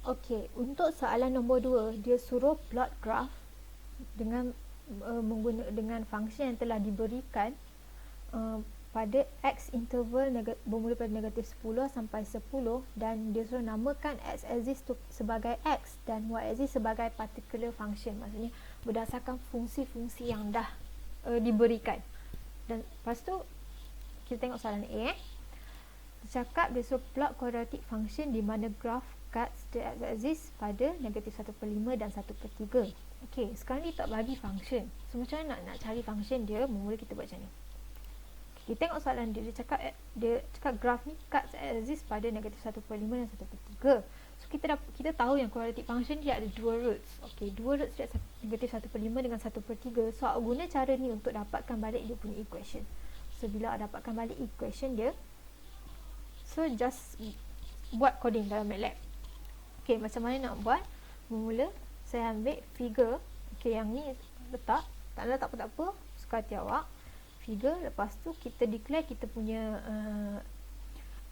Okey, untuk soalan nombor 2, dia suruh plot graph dengan dengan fungsi yang telah diberikan pada x interval bermula pada negatif 10 sampai 10, dan dia suruh namakan x-axis tu sebagai x dan y-axis sebagai particular function. Maksudnya berdasarkan fungsi-fungsi yang dah diberikan. Dan lepas tu kita tengok soalan A. Dia cakap dia suruh plot quadratic function di mana graph cuts the x-axis pada negatif 1/5 dan 1/3. Okey, sekarang dia tak bagi function. So macam mana nak cari function dia? Mula kita buat macam ni. Okay, kita tengok soalan dia. Dia cakap graph ni cuts x-axis pada negatif 1/5 dan 1/3. So kita tahu yang quadratic function dia ada dua roots. Okey, dua roots dia negatif 1/5 dengan 1/3. So awak guna cara ni untuk dapatkan balik dia punya equation. So bila awak dapatkan balik equation dia, so just buat coding dalam MATLAB. Okey, macam mana nak buat? Mula saya ambil figure. Okey, yang ni letak. Tak letak tak apa. Suka hati awak. Figure. Lepas tu kita declare kita punya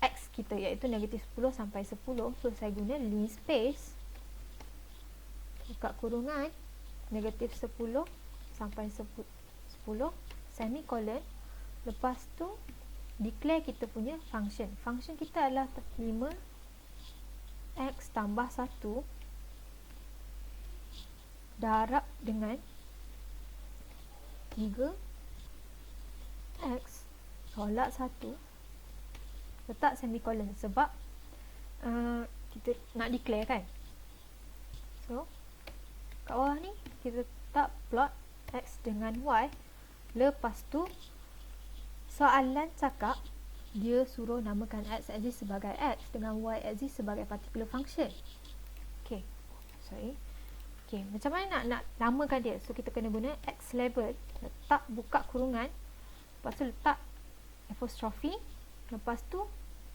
x kita, iaitu negatif 10 sampai 10. So saya guna linspace. Buka kurungan. Negatif 10 sampai 10. Semicolon. Lepas tu declare kita punya function. Function kita adalah 5 x tambah 1 darab dengan 3 x tolak 1, letak semicolon sebab kita nak declare kan. So kat bawah ni kita letak plot x dengan y. Lepas tu soalan cakap dia suruh namakan x-axis sebagai x dengan y-axis sebagai particular function. Okey, macam mana nak namakan dia? So kita kena guna x label. Letak buka kurungan. Lepas tu letak apostrophe. Lepas tu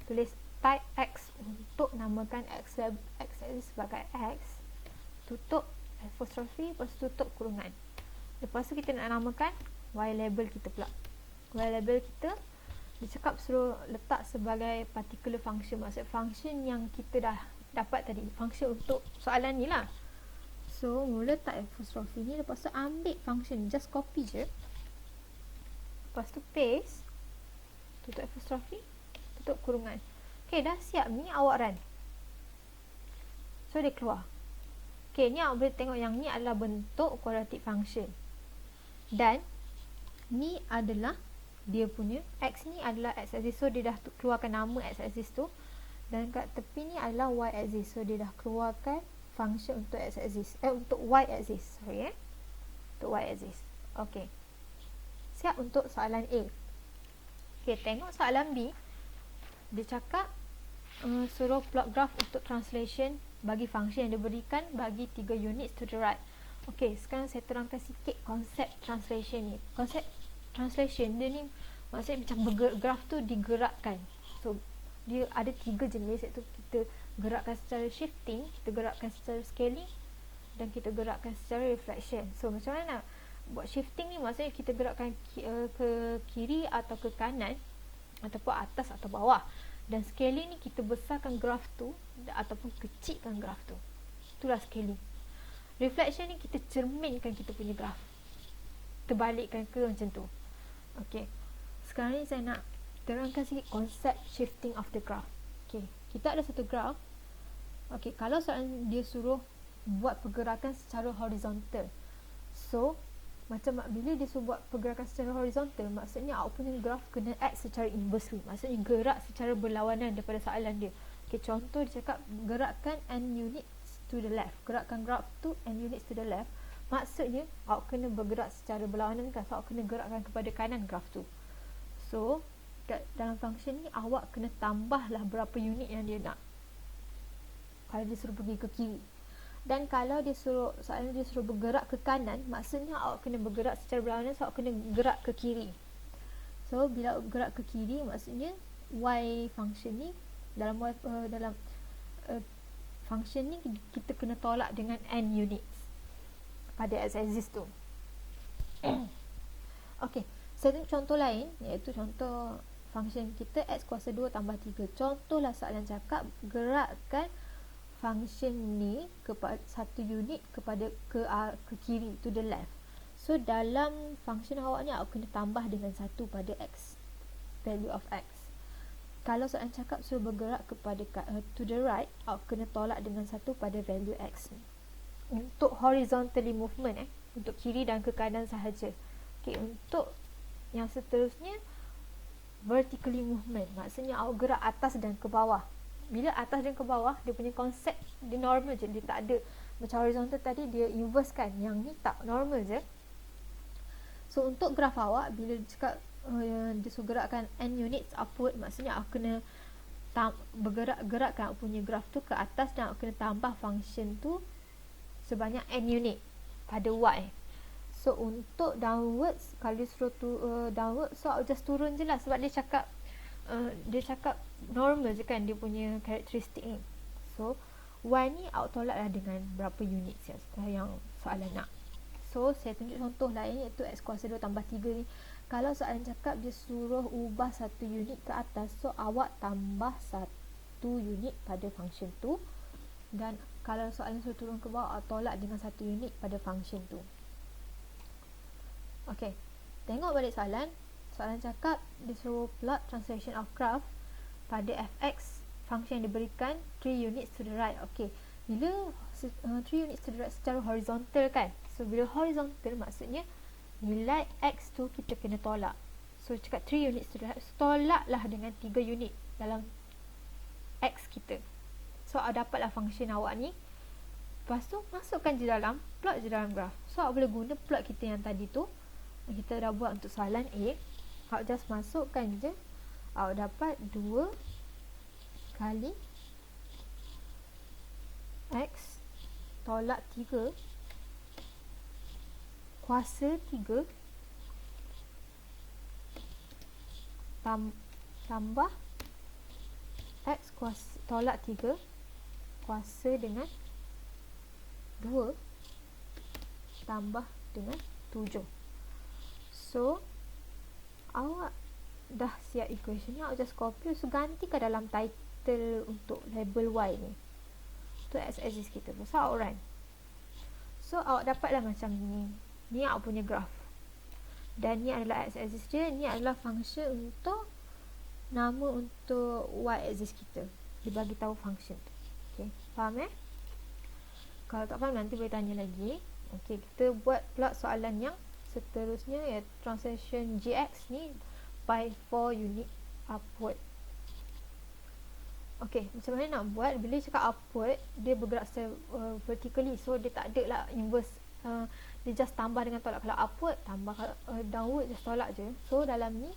tulis type x untuk namakan x-axis sebagai x. Tutup apostrophe. Lepas tu tutup kurungan. Lepas tu kita nak namakan y label kita pula. Y label kita dia cakap suruh letak sebagai particular function. Maksud function yang kita dah dapat tadi. Function untuk soalan ni lah. So mula letak apostrophe ni. Lepas tu ambil function. Just copy je. Lepas tu paste. Tutup apostrophe. Tutup kurungan. Okay, dah siap ni awak run. So dia keluar. Okay, ni awak boleh tengok yang ni adalah bentuk quadratic function. Dan ni adalah dia punya x ni adalah x-axis. So dia dah keluarkan nama x-axis tu. Dan kat tepi ni adalah y-axis. So dia dah keluarkan function untuk x-axis. Untuk y-axis. Untuk y-axis. Okay, siap untuk soalan A. Okay, tengok soalan B. Dia cakap suruh plot graph untuk translation bagi function yang diberikan bagi 3 units to the right. Okay, sekarang saya terangkan sikit konsep translation ni. Konsep translation dia ni maksudnya macam graf tu digerakkan. So dia ada 3 jenis, iaitu kita gerakkan secara shifting, kita gerakkan secara scaling, dan kita gerakkan secara reflection. So macam mana nak buat shifting ni? Maksudnya kita gerakkan ke kiri atau ke kanan, ataupun atas atau bawah. Dan scaling ni kita besarkan graf tu ataupun kecilkan graf tu. Itulah scaling. Reflection ni kita cerminkan kita punya graf, terbalikkan ke macam tu. Okey, sekarang ni saya nak terangkan sikit konsep shifting of the graph. Okey, kita ada satu graph. Okey, kalau soalan dia suruh buat pergerakan secara horizontal. So macam bila dia suruh buat pergerakan secara horizontal, maksudnya awak punya graph kena act secara inversely. Maksudnya gerak secara berlawanan daripada soalan dia. Okey, contoh dia cakap gerakkan n units to the left. Gerakkan graph tu n units to the left. Maksudnya awak kena bergerak secara berlawanan kan. So awak kena gerakkan kepada kanan graf tu. So dalam function ni awak kena tambahlah berapa unit yang dia nak. Kalau dia suruh pergi ke kiri. Dan kalau dia suruh soalan dia suruh bergerak ke kanan, maksudnya awak kena bergerak secara berlawanan. So awak kena gerak ke kiri. So bila gerak ke kiri, maksudnya y function ni dalam function ni kita kena tolak dengan n units pada x-axis tu. Okey, saya tunjuk contoh lain, iaitu contoh function kita x kuasa 2 tambah 3. Contohlah soalan cakap gerakkan function ni kepada satu unit kepada ke kiri, to the left. So dalam function awak ni awak kena tambah dengan 1 pada x, value of x. Kalau soalan cakap suruh bergerak kepada to the right, awak kena tolak dengan 1 pada value x ni. Untuk horizontally movement untuk kiri dan ke kanan sahaja. Okey, untuk yang seterusnya vertically movement, maksudnya awak gerak atas dan ke bawah. Bila atas dan ke bawah, dia punya konsep dia normal je, dia tak ada macam horizontal tadi dia inverse kan, yang ni tak, normal je. So untuk graf awak, bila dia cakap dia suruh gerakkan n units upward, maksudnya awak kena gerakkan awak punya graf tu ke atas dan awak kena tambah function tu sebanyak n unit pada y. So untuk downwards, kalau dia suruh downward, so awak just turun je lah, sebab dia cakap normal je kan dia punya karakteristik ni. So y ni awak tolak lah dengan berapa unit yang soalan nak. So saya tunjuk contoh lain, iaitu x kuasa 2 tambah 3 ni. Kalau soalan cakap dia suruh ubah 1 unit ke atas, so awak tambah 1 unit pada function tu. Dan kalau soalan suruh turun ke bawah, awak tolak dengan 1 unit pada function tu. Okey, tengok balik soalan. Soalan cakap dia suruh plot translation of graph pada fx, function yang diberikan 3 units to the right. Okey, bila 3 units to the right secara horizontal kan, so bila horizontal maksudnya nilai x tu kita kena tolak. So cakap 3 units to the right, so tolaklah dengan 3 unit dalam x kita. So awak dapatlah function awak ni. Lepas tu masukkan je dalam, plot je dalam graf. So awak boleh guna plot kita yang tadi tu, kita dah buat untuk soalan A. Awak just masukkan je, awak dapat 2 kali x tolak 3 kuasa 3 tambah x kuasa tolak 3 kuasa dengan 2 tambah dengan 7. So awak dah siap equation ni, awak just copy, so ganti ke dalam title untuk label y ni, tu x-axis kita. So awak run, so awak dapatlah macam ni. Ni awak punya graf, dan ni adalah x-axis dia, ni adalah function untuk nama untuk y-axis kita, dia bagi tahu function tu. Okay, faham Kalau tak faham nanti boleh tanya lagi. Okay, kita buat pula soalan yang seterusnya, iaitu translation gx ni by 4 unit upward. Okay, macam mana nak buat? Bila cakap upward, dia bergerak secara vertically, so dia tak ada lah inverse, dia just tambah dengan tolak. Kalau upward tambah, kalau downward just tolak je. So dalam ni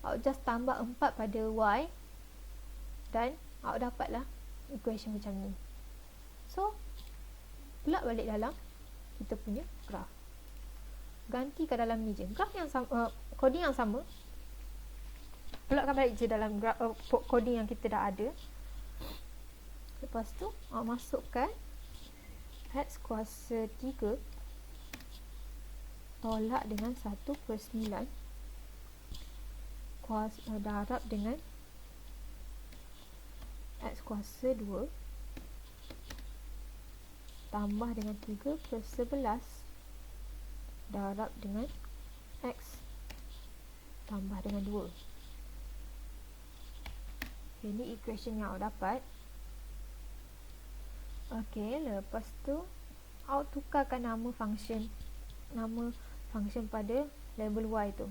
awak just tambah 4 pada y, dan awak dapatlah equation macam ni. So plot balik dalam kita punya graf, ganti ke dalam ni je, graf yang sama, coding yang sama, plotkan balik je dalam graf, coding yang kita dah ada. Lepas tu awak masukkan x kuasa 3 tolak dengan 1/9 kuasa darab dengan x kuasa 2 tambah dengan 3/11 darab dengan x tambah dengan 2. Okay, ini equation yang awak dapat. Okay, lepas tu awak tukarkan nama function pada label y tu,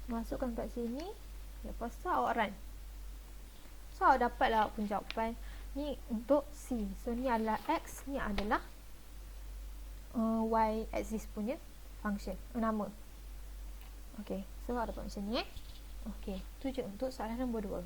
masukkan kat sini. Lepas tu awak run, so awak dapatlah awak punya jawapan ni untuk C. So ni adalah x, ni adalah y axis punya function, nama. Okay, so awak dapat macam ni. Okay, tu je untuk soalan nombor 2.